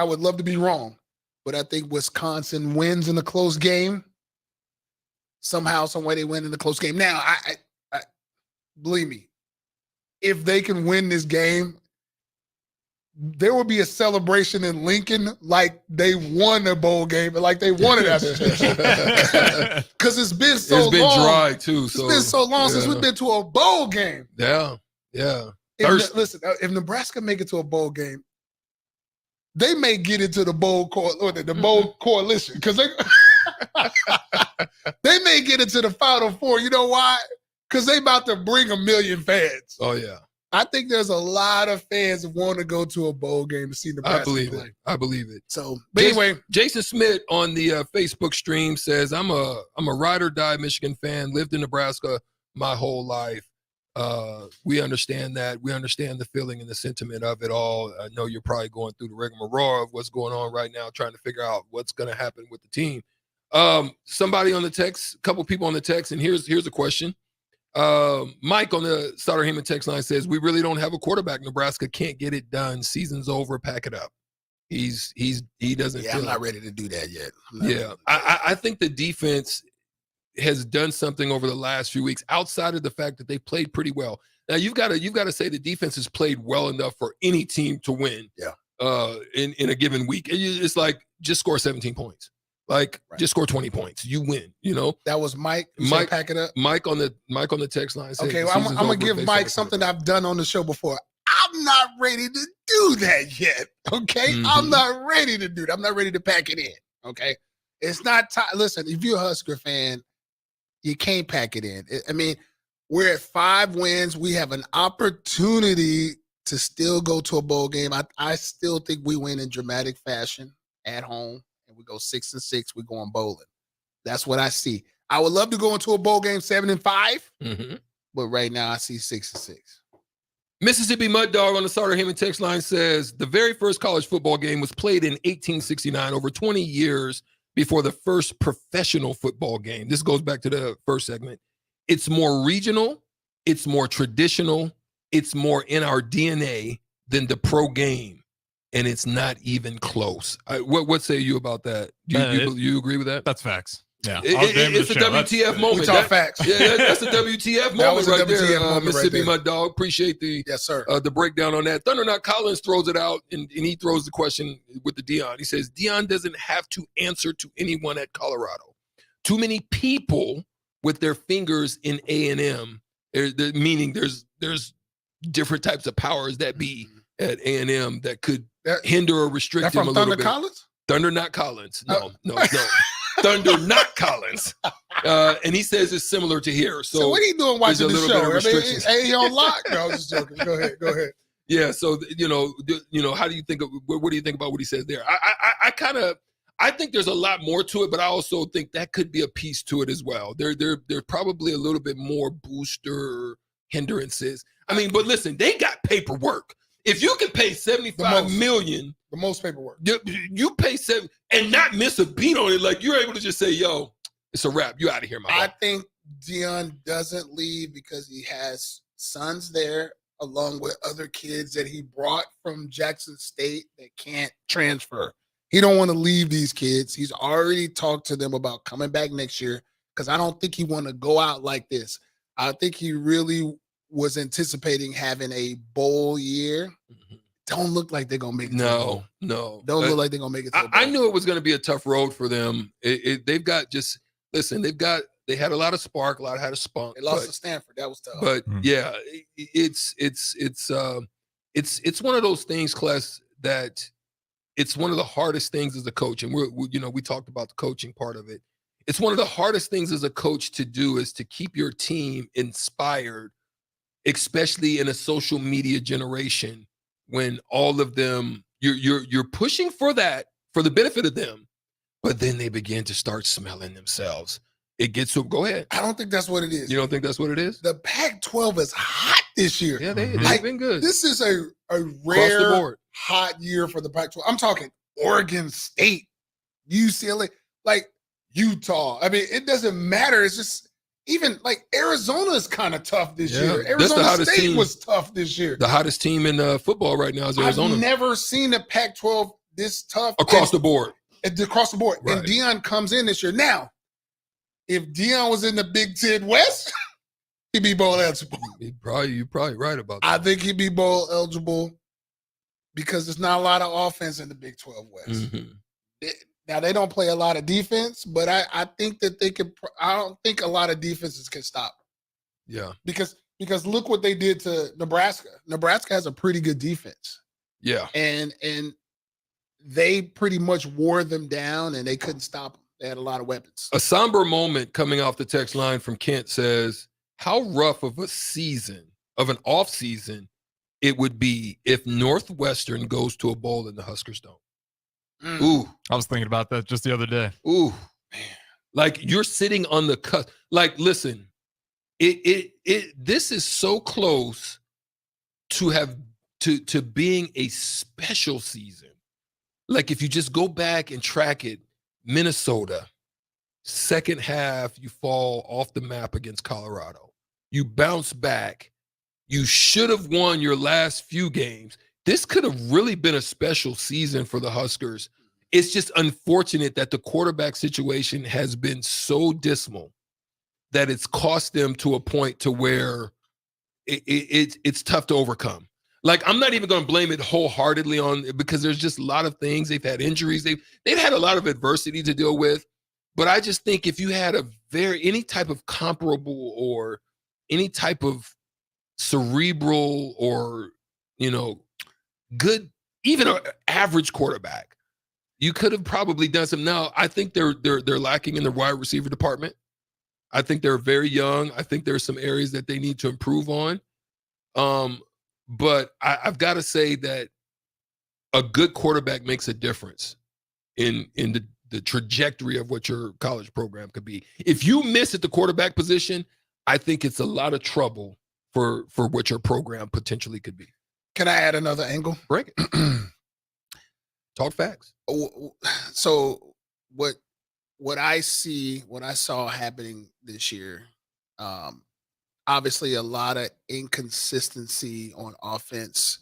wrong, but I think Wisconsin wins in a close game. Somehow, some way, they win in a close game. Now, I believe me, if they can win this game, there will be a celebration in Lincoln like they won a bowl game, like they won it after because it's been so long. It's been dry too. It's been so long since we've been to a bowl game. Yeah. If Nebraska make it to a bowl game, they may get into the bowl coalition because they may get into the Final Four. You know why? Because they about to bring 1 million fans. Oh yeah. I think there's a lot of fans that want to go to a bowl game to see Nebraska play. I believe it. So, but anyway, Jason Smith on the Facebook stream says, "I'm a ride or die Michigan fan. Lived in Nebraska my whole life. We understand that. We understand the feeling and the sentiment of it all. I know you're probably going through the rigmarole of what's going on right now, trying to figure out what's going to happen with the team." Somebody on the text, a couple people on the text, and here's a question. Mike on the Starter Heyman text line says, "We really don't have a quarterback. Nebraska can't get it done. Season's over. Pack it up." He doesn't. Yeah, feel I'm not ready to do that yet. Yeah, I think the defense has done something over the last few weeks outside of the fact that they played pretty well. Now you've got to say the defense has played well enough for any team to win. Yeah. In a given week, it's like just score 17 points. Like just score 20 points, you win. You know that was Mike. Pack it up. Mike on the text line. Okay, well, I'm gonna give Mike something I've done on the show before. I'm not ready to do that yet. Okay, I'm not ready to do that. I'm not ready to pack it in. Okay, it's not time. Listen, if you're a Husker fan, you can't pack it in. I mean, we're at 5 wins. We have an opportunity to still go to a bowl game. I still think we win in dramatic fashion at home. We go 6-6. We're going bowling. That's what I see. I would love to go into a bowl game 7-5, but right now I see 6-6. Mississippi Mud Dog on the Starter Heyman text line says, "The very first college football game was played in 1869, over 20 years before the first professional football game." This goes back to the first segment. "It's more regional. It's more traditional. It's more in our DNA than the pro game. And it's not even close." What say you about that? Do you agree with that? That's facts. Yeah, it's a WTF moment. We talk facts. Yeah, that's a WTF moment right there. Moment Mississippi right Mud Dog. Appreciate the yes, sir. The breakdown on that. Thunderknot Collins throws it out, and he throws the question with the Dion. He says, "Dion doesn't have to answer to anyone at Colorado. Too many people with their fingers in A&M, meaning there's different types of powers that be at A&M that could hinder or restrict him a little bit." Collins? Thunder Not Collins. No. Thunder Not Collins. And he says it's similar to here. So what are you doing watching the show? I mean, he on lock? No, I'm just joking. Go ahead. Yeah. So how do you think? What do you think about what he says there? I think there's a lot more to it, but I also think that could be a piece to it as well. There's probably a little bit more booster hindrances. I mean, but listen, they got paperwork. If you can pay $75 million, the most paperwork, you pay $7 and not miss a beat on it, like you're able to just say, "Yo, it's a wrap. You out of here, my boy." I think Dion doesn't leave because he has sons there, along with other kids that he brought from Jackson State that can't transfer. He don't want to leave these kids. He's already talked to them about coming back next year because I don't think he want to go out like this. I think he really was anticipating having a bowl year. Don't look like they're gonna make it. No. Don't look like they're gonna make it. I knew it was gonna be a tough road for them. They've got they had a lot of spark, had a spunk. They lost to Stanford. That was tough. But yeah, it's one of those things, Kless, that it's one of the hardest things as a coach. And we talked about the coaching part of it. It's one of the hardest things as a coach to do is to keep your team inspired, especially in a social media generation when all of them you're pushing for that for the benefit of them, but then they begin to start smelling themselves. It gets to go ahead. I don't think that's what it is. You don't think that's what it is? The Pac-12 is hot this year. Yeah, they've been good. This is a rare hot year for the Pac-12. I'm talking Oregon State, UCLA, like Utah. I mean, it doesn't matter. It's just even like Arizona is kind of tough this year. Arizona State was tough this year. The hottest team in football right now is Arizona. I've never seen a Pac-12 this tough across the board. Across the board. Right. And Dion comes in this year. Now, if Dion was in the Big Ten West, he'd be bowl eligible. You're probably right about that. I think he'd be bowl eligible because there's not a lot of offense in the Big 12 West. Now, they don't play a lot of defense, but I think that they could – I don't think a lot of defenses can stop them. Yeah. Because look what they did to Nebraska. Nebraska has a pretty good defense. Yeah. And they pretty much wore them down, and they couldn't stop them. They had a lot of weapons. A somber moment coming off the text line from Kent says, "How rough of a season, of an off season, it would be if Northwestern goes to a bowl and the Huskers don't. Ooh, I was thinking about that just the other day. Ooh, man. Like you're sitting on the cusp. Like, listen, this is so close to being a special season. Like if you just go back and track it, Minnesota, second half, you fall off the map against Colorado. You bounce back. You should have won your last few games. This could have really been a special season for the Huskers. It's just unfortunate that the quarterback situation has been so dismal that it's cost them to a point to where it's tough to overcome. Like, I'm not even going to blame it wholeheartedly on, because there's just a lot of things. They've had injuries. They've had a lot of adversity to deal with. But I just think if you had any type of comparable or any type of cerebral or, good, even an average quarterback, you could have probably done some. Now, I think they're lacking in the wide receiver department. I think they're very young. I think there's some areas that they need to improve on. But I've got to say that a good quarterback makes a difference in the trajectory of what your college program could be. If you miss at the quarterback position, I think it's a lot of trouble for what your program potentially could be. Can I add another angle? Break it. Talk facts. So what I saw happening this year, obviously a lot of inconsistency on offense,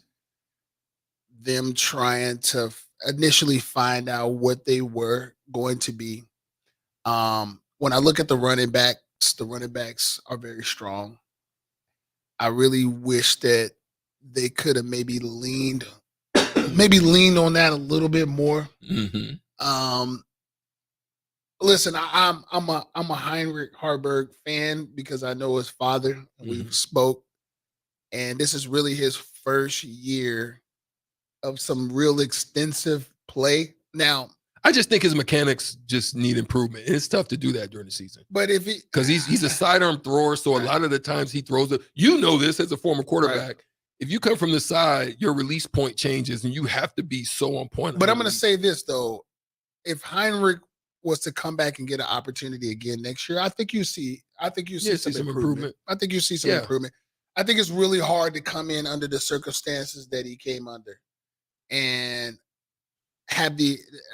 them trying to initially find out what they were going to be. When I look at the running backs are very strong. I really wish that they could have maybe leaned on that a little bit more. Mm-hmm. Listen, I'm a Heinrich Harburg fan because I know his father, and we've spoke, and this is really his first year of some real extensive play. Now, I just think his mechanics just need improvement. And it's tough to do that during the season. But because he's a sidearm thrower, so a lot of the times he throws it. You know this as a former quarterback. Right. If you come from the side, your release point changes, and you have to be so on point. But I'm going to say this though: if Heinrich was to come back and get an opportunity again next year, I think you see some improvement. I think you see some improvement. I think it's really hard to come in under the circumstances that he came under and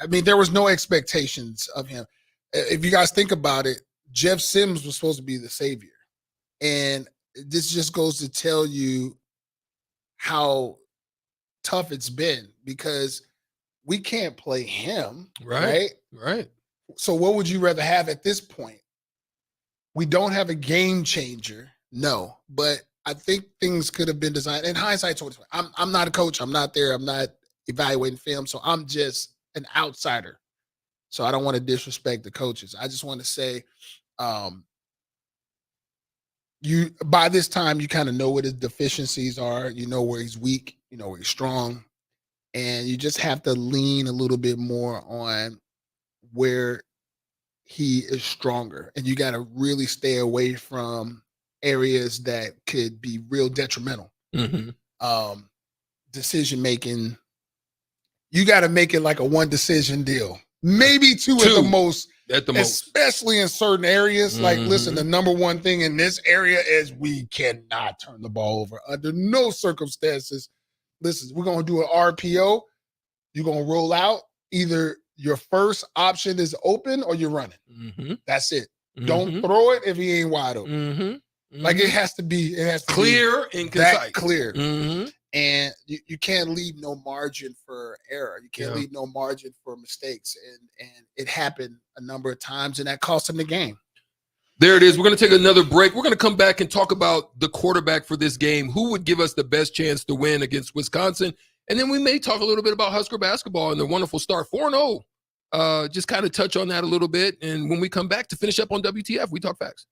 there was no expectations of him. If you guys think about it, Jeff Sims was supposed to be the savior. And this just goes to tell you how tough it's been because we can't play him. Right. So what would you rather have at this point? We don't have a game changer. No, but I think things could have been designed. In hindsight, I'm not a coach. I'm not there. I'm not evaluating film. So I'm just an outsider. So I don't want to disrespect the coaches. I just want to say, you by this time, you kind of know what his deficiencies are. You know where he's weak. You know where he's strong. And you just have to lean a little bit more on where he is stronger. And you got to really stay away from areas that could be real detrimental. Mm-hmm. Decision making, you got to make it like a one decision deal, maybe two at the most, especially in certain areas. Like, listen, the number one thing in this area is we cannot turn the ball over under no circumstances. Listen, we're going to do an RPO. You're going to roll out. Either your first option is open or you're running. That's it. Don't throw it if he ain't wide open. Like it has to be clear and concise. Clear. And you can't leave no margin for error. You can't leave no margin for mistakes. And it happened a number of times, and that cost him the game. There it is. We're going to take another break. We're going to come back and talk about the quarterback for this game. Who would give us the best chance to win against Wisconsin? And then we may talk a little bit about Husker basketball and the wonderful start 4-0. Just kind of touch on that a little bit. And when we come back to finish up on WTF, we talk facts.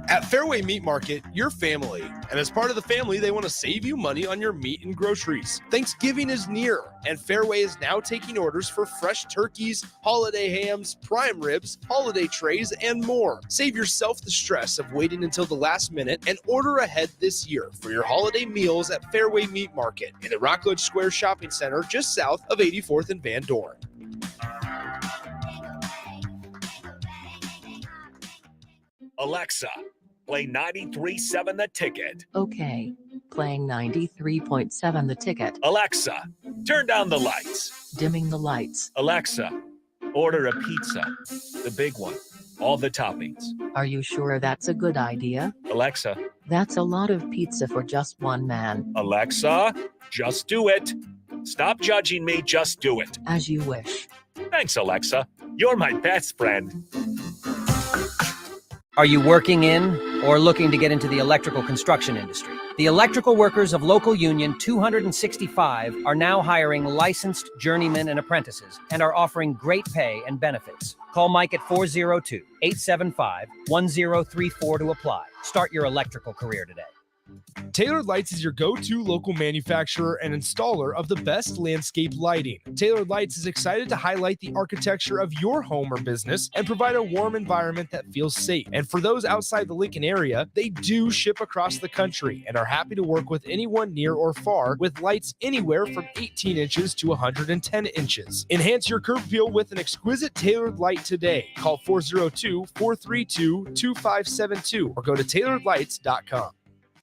At Fairway Meat Market, you're family. And as part of the family, they want to save you money on your meat and groceries. Thanksgiving is near, and Fairway is now taking orders for fresh turkeys, holiday hams, prime ribs, holiday trays, and more. Save yourself the stress of waiting until the last minute and order ahead this year for your holiday meals at Fairway Meat Market in the Rockledge Square Shopping Center just south of 84th and Van Dorn. Alexa, play 93.7 The Ticket. Okay, playing 93.7 The Ticket. Alexa, turn down the lights. Dimming the lights. Alexa, order a pizza, the big one, all the toppings. Are you sure that's a good idea? Alexa. That's a lot of pizza for just one man. Alexa, just do it. Stop judging me, just do it. As you wish. Thanks, Alexa. You're my best friend. Are you working in or looking to get into the electrical construction industry? The electrical workers of Local Union 265 are now hiring licensed journeymen and apprentices and are offering great pay and benefits. Call Mike at 402-875-1034 to apply. Start your electrical career today. Tailored Lights is your go-to local manufacturer and installer of the best landscape lighting. Tailored Lights is excited to highlight the architecture of your home or business and provide a warm environment that feels safe. And for those outside the Lincoln area, they do ship across the country and are happy to work with anyone near or far with lights anywhere from 18 inches to 110 inches. Enhance your curb appeal with an exquisite tailored light today. Call 402-432-2572 or go to tailoredlights.com.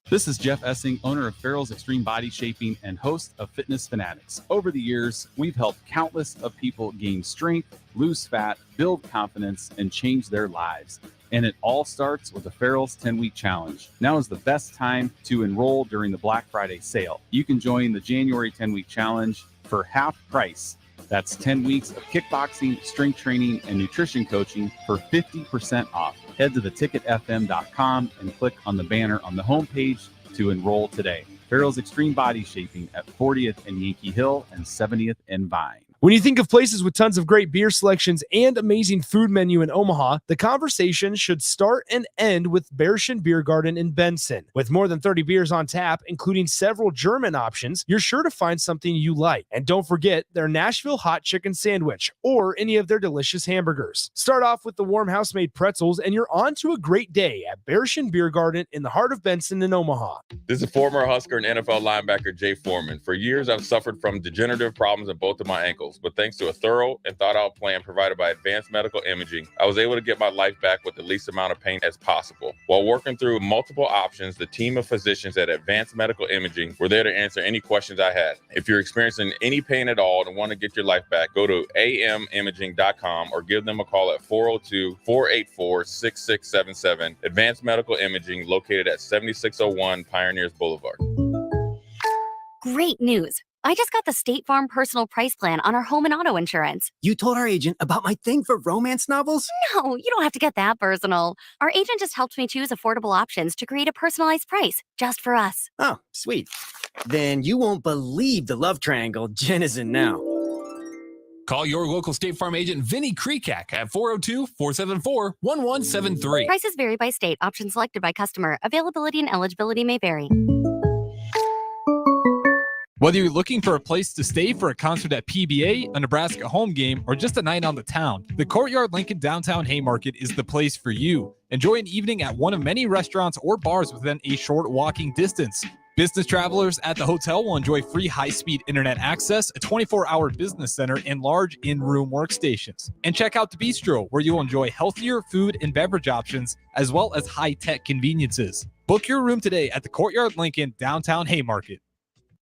This is Jeff Essing, owner of Farrell's Extreme Body Shaping and host of Fitness Fanatics. Over the years, we've helped countless of people gain strength, lose fat, build confidence, and change their lives. And it all starts with the Farrell's 10-week challenge. Now is the best time to enroll during the Black Friday sale. You can join the January 10-week challenge for half price. That's 10 weeks of kickboxing, strength training, and nutrition coaching for 50% off. Head to theticketfm.com and click on the banner on the homepage to enroll today. Farrell's Extreme Body Shaping at 40th and Yankee Hill and 70th and Vine. When you think of places with tons of great beer selections and amazing food menu in Omaha, the conversation should start and end with Bearschen Beer Garden in Benson. With more than 30 beers on tap, including several German options, you're sure to find something you like. And don't forget their Nashville hot chicken sandwich or any of their delicious hamburgers. Start off with the warm house-made pretzels and you're on to a great day at Bearschen Beer Garden in the heart of Benson in Omaha. This is former Husker and NFL linebacker Jay Foreman. For years, I've suffered from degenerative problems in both of my ankles. But thanks to a thorough and thought-out plan provided by Advanced Medical Imaging, I was able to get my life back with the least amount of pain as possible. While working through multiple options, the team of physicians at Advanced Medical Imaging were there to answer any questions I had. If you're experiencing any pain at all and want to get your life back, go to amimaging.com or give them a call at 402-484-6677. Advanced Medical Imaging, located at 7601 Pioneers Boulevard. Great news. I just got the State Farm personal price plan on our home and auto insurance. You told our agent about my thing for romance novels? No, you don't have to get that personal. Our agent just helped me choose affordable options to create a personalized price just for us. Oh, sweet. Then you won't believe the love triangle Jen is in now. Call your local State Farm agent, Vinny Krekak, at 402-474-1173. Prices vary by state. Options selected by customer. Availability and eligibility may vary. Whether you're looking for a place to stay for a concert at PBA, a Nebraska home game, or just a night on the town, the Courtyard Lincoln Downtown Haymarket is the place for you. Enjoy an evening at one of many restaurants or bars within a short walking distance. Business travelers at the hotel will enjoy free high-speed internet access, a 24-hour business center, and large in-room workstations. And check out the Bistro, where you'll enjoy healthier food and beverage options, as well as high-tech conveniences. Book your room today at the Courtyard Lincoln Downtown Haymarket.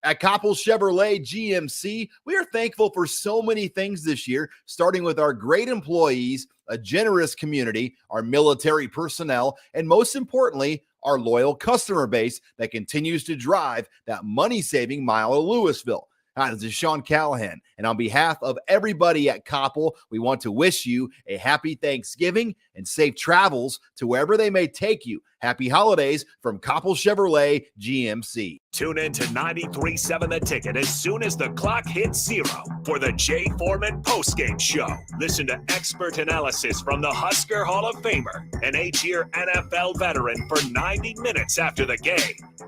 At Koppel Chevrolet GMC, we are thankful for so many things this year, starting with our great employees, a generous community, our military personnel, and most importantly, our loyal customer base that continues to drive that money-saving mile of Louisville. Hi, this is Sean Callahan, and on behalf of everybody at 𝐓alk, we want to wish you a happy Thanksgiving and safe travels to wherever they may take you. Happy holidays from 𝐓alk Chevrolet GMC. Tune in to 93.7 The Ticket as soon as the clock hits 0 for the Jay Foreman postgame show. Listen to expert analysis from the Husker Hall of Famer, an 8-year NFL veteran, for 90 minutes after the game.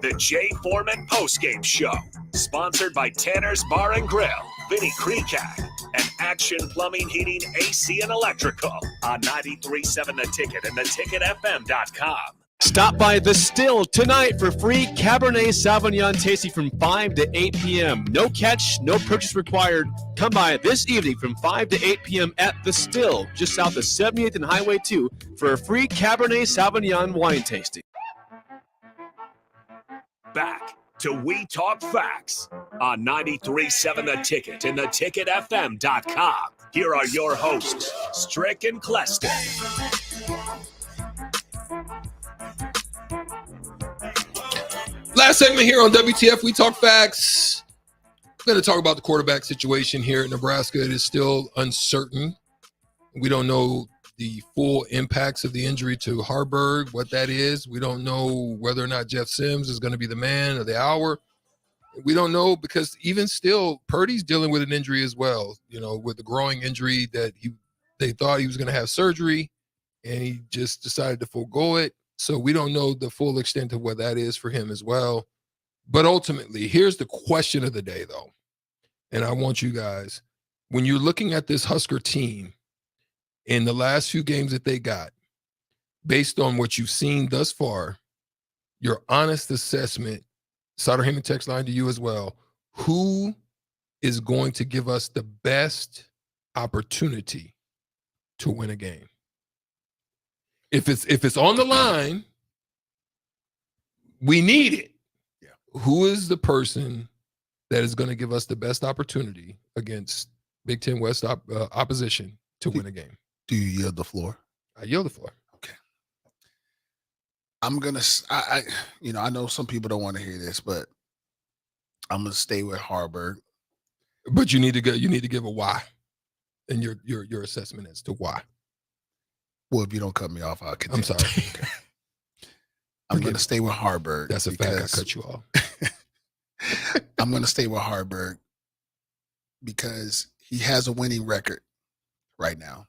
The Jay Foreman postgame show, sponsored by Tanner's Bar and Grill, Vinny Kreekak, and Action Plumbing, Heating, AC, and Electrical on 93.7 The Ticket and theticketfm.com. Stop by The Still tonight for free Cabernet Sauvignon tasting from 5 to 8 p.m. No catch, no purchase required. Come by this evening from 5 to 8 p.m. at The Still, just south of 78th and Highway 2, for a free Cabernet Sauvignon wine tasting. Back to We Talk Facts on 93.7 The Ticket and theticketfm.com. Here are your hosts, Strick and Cleston. Last segment here on WTF We Talk Facts. We're going to talk about the quarterback situation here at Nebraska. It is still uncertain. We don't know the full impacts of the injury to Haarberg, what that is. We don't know whether or not Jeff Sims is going to be the man of the hour. We don't know because even still, Purdy's dealing with an injury as well, with the growing injury that they thought he was going to have surgery, and he just decided to forego it. So we don't know the full extent of what that is for him as well. But ultimately, here's the question of the day, though. And I want you guys, when you're looking at this Husker team in the last few games that they got, based on what you've seen thus far, your honest assessment, Sutter Heyman text line to you as well, who is going to give us the best opportunity to win a game? If it's on the line, we need it. Yeah. Who is the person that is going to give us the best opportunity against Big Ten West opposition to win a game? Do you yield the floor? I yield the floor. Okay. I'm gonna. I know some people don't want to hear this, but I'm gonna stay with Haarberg. But you need to give a why, and your assessment as to why. Well, if you don't cut me off, I'll continue. I'm sorry. Okay. I'm going to stay with Haarberg. That's a fact. I cut you off. I'm going to stay with Haarberg because he has a winning record right now.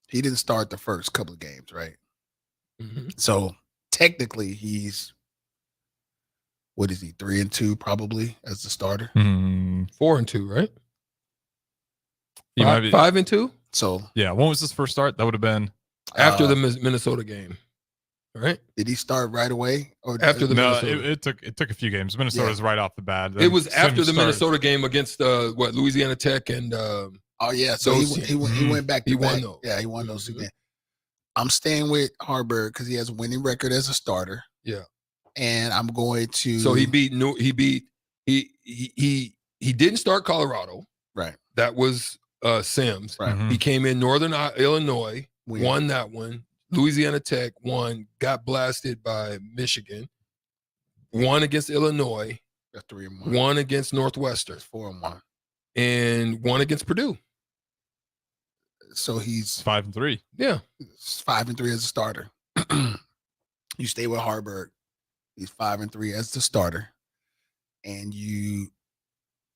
He didn't start the first couple of games, right? Mm-hmm. So technically, he's 3-2 probably as the starter. 4-2, right? He might be 5-2. So yeah, when was his first start? That would have been after the Minnesota game, right? Did he start right away? Or after the Minnesota? It took a few games. Minnesota's right off the bat. It was after the Minnesota game against Louisiana Tech and so he went back to he back. won those. Yeah, he won those 2 games. I'm staying with Haarberg because he has a winning record as a starter. Yeah, and I'm going to. So he didn't start Colorado. Right. That was Sims. Right. He came in Northern Illinois, won that one. Louisiana Tech won, got blasted by Michigan. Won against Illinois. That's 3-1. Won against Northwestern. 4-1. And won against Purdue. So he's 5-3. Yeah. 5-3 as a starter. You stay with Haarberg. He's 5-3 as the starter. And you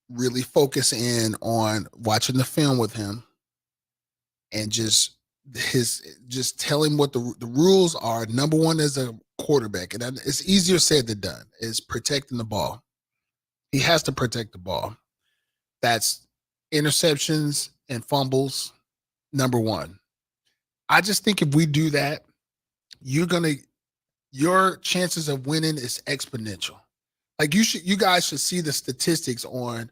really focus in on watching the film with him and just tell him what the rules are. Number one as a quarterback, and it's easier said than done, is protecting the ball. He has to protect the ball. That's interceptions and fumbles, number one. I just think if we do that, your chances of winning is exponential. Like you guys should see the statistics on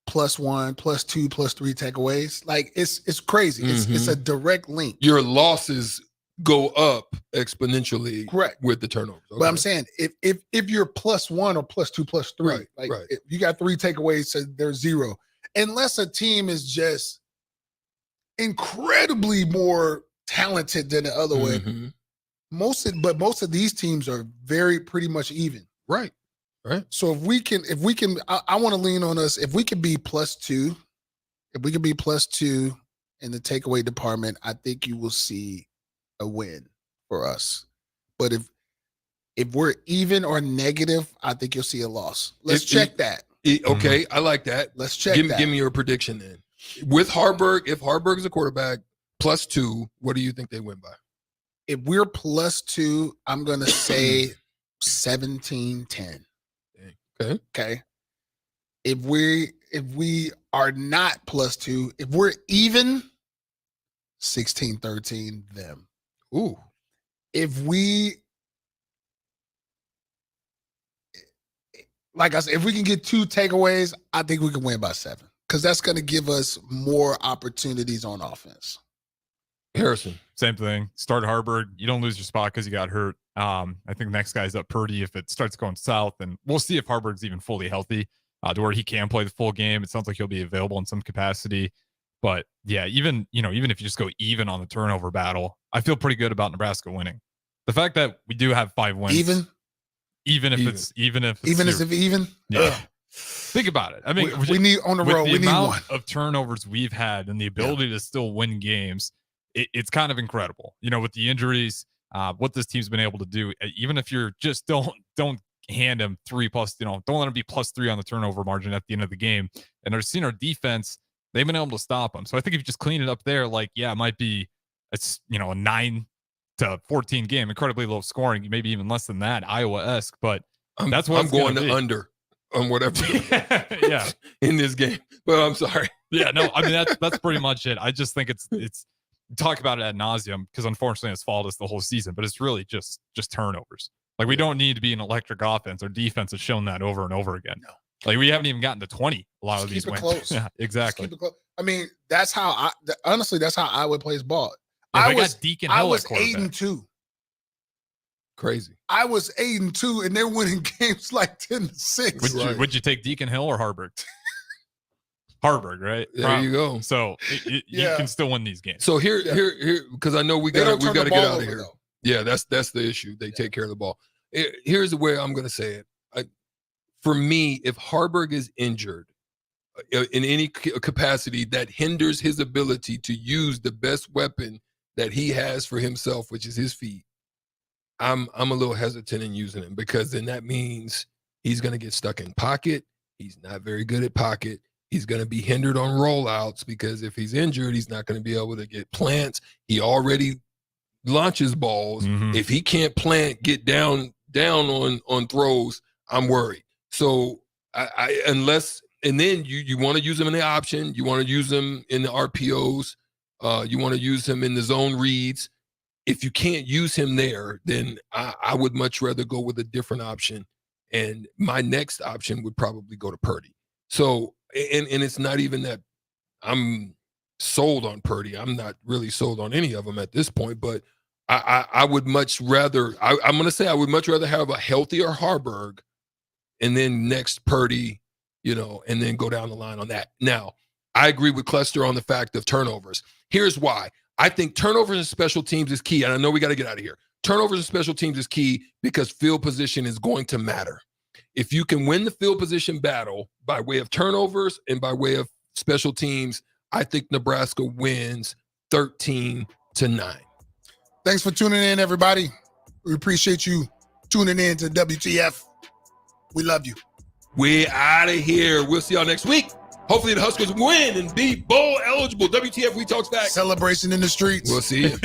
+1, +2, +3 takeaways. Like it's crazy. It's a direct link. Your losses go up exponentially, correct, with the turnovers. Okay. But I'm saying if you're +1 or +2, +3, right. If you got 3 takeaways, so there's 0. Unless a team is just incredibly more talented than the other way. Most of these teams are pretty much even. Right. Right. So if we can, I want to lean on us. If we can be +2, in the takeaway department, I think you will see a win for us. But if we're even or negative, I think you'll see a loss. Let's check that. Okay, I like that. Let's check that. Give me your prediction then. With Harburg, if Harburg is a quarterback, +2, what do you think they win by? If we're +2, I'm going to say 17-10. Okay. If we are not +2, if we're even, 16-13 them. Ooh. If we, like I said, if we can get 2 takeaways, I think we can win by 7 because that's going to give us more opportunities on offense. Harrison. Same thing. Start Harburg. You don't lose your spot because you got hurt. I think the next guy's up Purdy if it starts going south, and we'll see if Harburg's even fully healthy to where he can play the full game. It sounds like he'll be available in some capacity. But yeah, even if you just go even on the turnover battle, I feel pretty good about Nebraska winning. The fact that we do have 5 wins, even if it's yeah. Ugh. Think about it. I mean, we need on the road. We need one of turnovers we've had and the ability to still win games. It's kind of incredible, with the injuries, what this team's been able to do. Even if you're just don't hand them 3+, don't let them be +3 on the turnover margin at the end of the game. And I've seen our defense; they've been able to stop them. So I think if you just clean it up there, it might be a 9-14 game, incredibly low scoring, maybe even less than that, Iowa-esque. But that's what I'm going to under on whatever. Yeah, in this game. But I'm sorry. Yeah, no, I mean that's pretty much it. I just think it's talk about it ad nauseum because unfortunately it's followed us the whole season, but it's really just turnovers. We don't need to be an electric offense. Our defense has shown that over and over again. No. We haven't even gotten to 20 a lot of these wins. Close. Yeah, exactly. I mean, that's how honestly, that's how Iowa plays ball. Yeah, I was 8-2. Crazy. I was 8-2, and they're winning games like 10-6. Would you take Deacon Hill or Harburg? Harburg, right? There you go. So you can still win these games. So here, because I know we got to get out of here. Though. Yeah, that's the issue. They take care of the ball. Here's the way I'm going to say it. For me, if Harburg is injured in any capacity that hinders his ability to use the best weapon that he has for himself, which is his feet, I'm a little hesitant in using him because then that means he's going to get stuck in pocket. He's not very good at pocket. He's going to be hindered on rollouts because if he's injured, he's not going to be able to get plants. He already launches balls. Mm-hmm. If he can't get down on throws, I'm worried. So and then you want to use him in the option. You want to use him in the RPOs. You want to use him in the zone reads. If you can't use him there, then I would much rather go with a different option. And my next option would probably go to Purdy. So, and it's not even that I'm sold on Purdy. I'm not really sold on any of them at this point, but I would much rather, I'm going to say I would much rather have a healthier Harburg and then next Purdy, and then go down the line on that. Now, I agree with Cluster on the fact of turnovers. Here's why. I think turnovers and special teams is key, and I know we got to get out of here. Turnovers and special teams is key because field position is going to matter. If you can win the field position battle by way of turnovers and by way of special teams, I think Nebraska wins 13-9. Thanks for tuning in, everybody. We appreciate you tuning in to WTF. We love you. We're out of here. We'll see y'all next week. Hopefully the Huskers win and be bowl eligible. WTF, we talk facts. Celebration in the streets. We'll see you.